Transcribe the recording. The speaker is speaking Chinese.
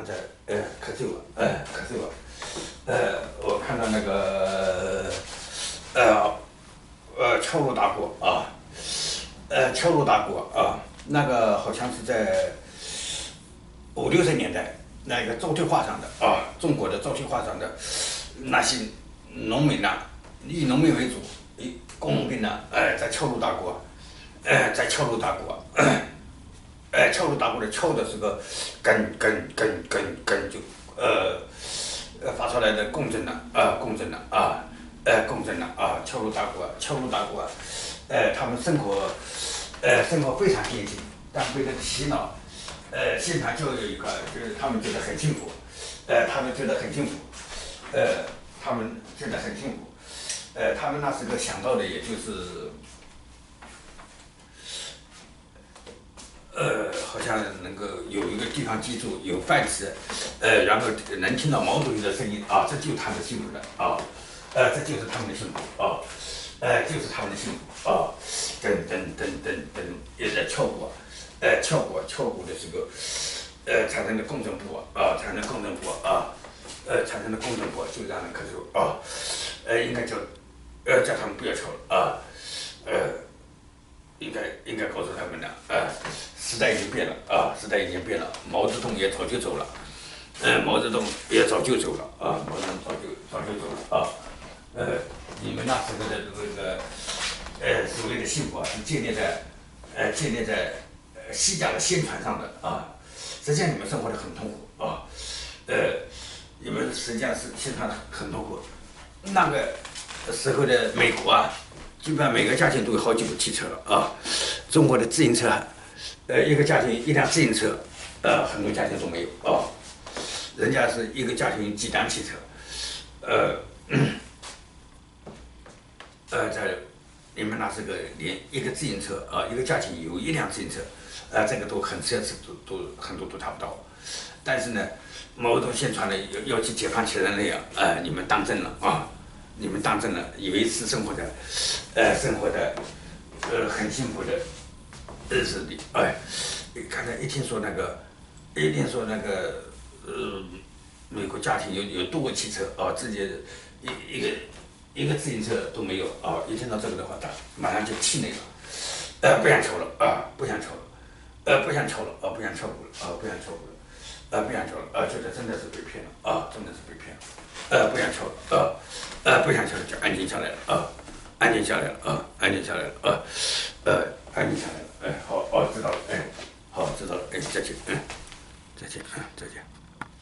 在咳嗽了，咳嗽了，我看到那个敲锣打鼓啊，敲锣打鼓啊，那个好像是在50、60年代那个招贴画上的啊，中国的招贴画上的那些农民呐、以农民为主，以工农兵呐、在敲锣打鼓，在敲锣打鼓，敲锣打鼓的敲的是个就发出来的共振了共振了共振了敲锣打鼓敲锣打鼓他们生活非常艰辛，但为了洗脑，现场就有一个，就是他们觉得很幸福，他们觉得很幸福，他们觉得很幸福，他们那时候想到的也就是。好像能够有一个地方居住，有饭吃，然后能听到毛主席的声音啊，这就是他们的幸福了啊，这就是他们的幸福啊，就是他们的幸福啊，等也在敲鼓，敲鼓的这个，产生的共振波啊，产生的共振波啊，产生的共振波就让人咳嗽啊，应该叫他们不要敲了啊，应该告诉他们了，时代已经变了啊，时代已经变了，毛泽东也早就走了，毛泽东也早就走了啊，毛泽东早就走了啊，你们那时候的这个所谓的幸福啊，是建立在西甲的宣传上的啊，实际上你们生活的很痛苦啊，你们实际上是宣传的很痛苦，那个时候的美国啊。基本上每个家庭都有好几部汽车了啊！中国的自行车，一个家庭一辆自行车，很多家庭都没有啊。人家是一个家庭几辆汽车，在你们那是个连一个自行车啊，一个家庭有一辆自行车，这个都很奢侈，都很多都达不到。但是呢，毛泽东宣传的要去解放起人类啊，你们当真了啊！你们当真了，以为是生活的很幸福的日子里，刚才一听说那个，美国家庭有多个汽车啊，自己一个自行车都没有啊，一听到这个的话，他马上就气馁了，不想抽了啊，不想抽了，不想抽了啊，不想抽鼓了啊，不想抽鼓了，不想抽了啊，觉得真的是被骗了啊，真的是被骗了，不想抽了不想抽了，就安静下来了啊，安静下来了啊，安静下来了啊，安静下来了，好，知道了，好，知道了，再见，再见，再见。